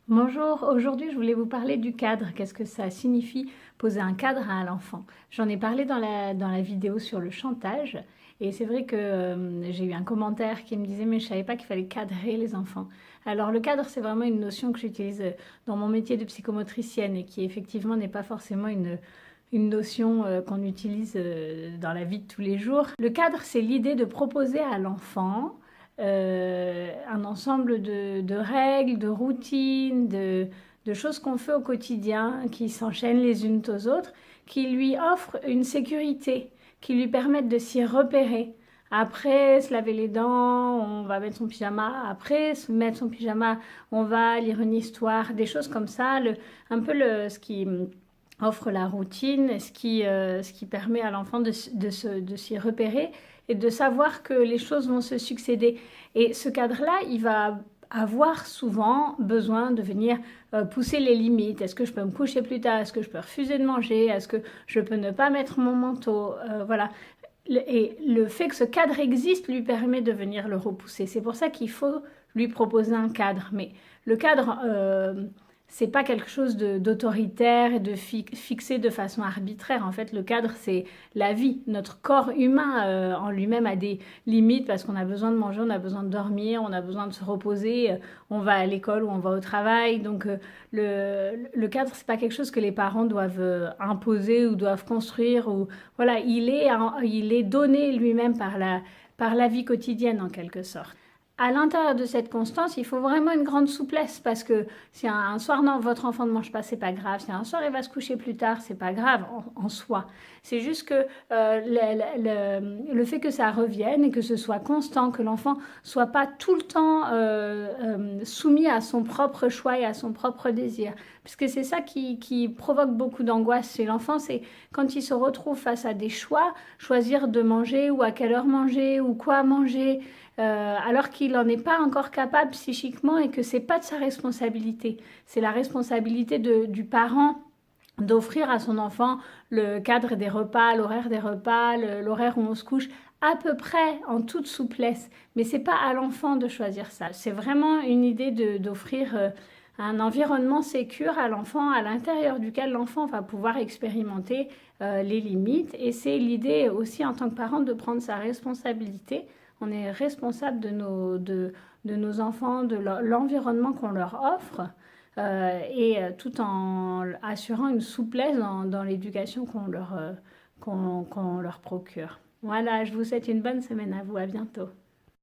Bonjour, aujourd'hui je voulais vous parler du cadre. Qu'est-ce que ça signifie poser un cadre à l'enfant? J'en ai parlé dans la vidéo sur le chantage et c'est vrai que j'ai eu un commentaire qui me disait mais je savais pas qu'il fallait cadrer les enfants. Alors le cadre c'est vraiment une notion que j'utilise dans mon métier de psychomotricienne et qui effectivement n'est pas forcément une notion qu'on utilise dans la vie de tous les jours. Le cadre c'est l'idée de proposer à l'enfant un ensemble de règles, de routines, de choses qu'on fait au quotidien, qui s'enchaînent les unes aux autres, qui lui offrent une sécurité, qui lui permettent de s'y repérer. Après, se laver les dents, on va mettre son pyjama. Après, se mettre son pyjama, on va lire une histoire, des choses comme ça. Ce qui offre la routine, ce qui permet à l'enfant de s'y repérer et de savoir que les choses vont se succéder. Et ce cadre-là, il va avoir souvent besoin de venir pousser les limites. Est-ce que je peux me coucher plus tard? Est-ce que je peux refuser de manger? Est-ce que je peux ne pas mettre mon manteau? Voilà. Et le fait que ce cadre existe lui permet de venir le repousser. C'est pour ça qu'il faut lui proposer un cadre. Mais le cadre, c'est pas quelque chose d'autoritaire et de fixé de façon arbitraire. En fait, le cadre, c'est la vie. Notre corps humain en lui-même a des limites parce qu'on a besoin de manger, on a besoin de dormir, on a besoin de se reposer, on va à l'école ou on va au travail. Donc, le cadre, c'est pas quelque chose que les parents doivent imposer ou doivent construire. Ou, voilà, il est donné lui-même par la vie quotidienne en quelque sorte. À l'intérieur de cette constance, il faut vraiment une grande souplesse parce que si un soir, non, votre enfant ne mange pas, c'est pas grave. Si un soir, il va se coucher plus tard, c'est pas grave en soi. C'est juste que le fait que ça revienne et que ce soit constant, que l'enfant soit pas tout le temps soumis à son propre choix et à son propre désir. Parce que c'est ça qui provoque beaucoup d'angoisse chez l'enfant, c'est quand il se retrouve face à des choix, choisir de manger ou à quelle heure manger ou quoi manger. Alors qu'il n'en est pas encore capable psychiquement et que c'est pas de sa responsabilité. C'est la responsabilité du parent d'offrir à son enfant le cadre des repas, l'horaire des repas, l'horaire où on se couche, à peu près en toute souplesse. Mais c'est pas à l'enfant de choisir ça. C'est vraiment une idée d'offrir un environnement sécure à l'enfant, à l'intérieur duquel l'enfant va pouvoir expérimenter les limites. Et c'est l'idée aussi en tant que parent de prendre sa responsabilité. On est responsable de nos enfants, de l'environnement qu'on leur offre, tout en assurant une souplesse dans l'éducation qu'on leur procure. Voilà, je vous souhaite une bonne semaine à vous, à bientôt.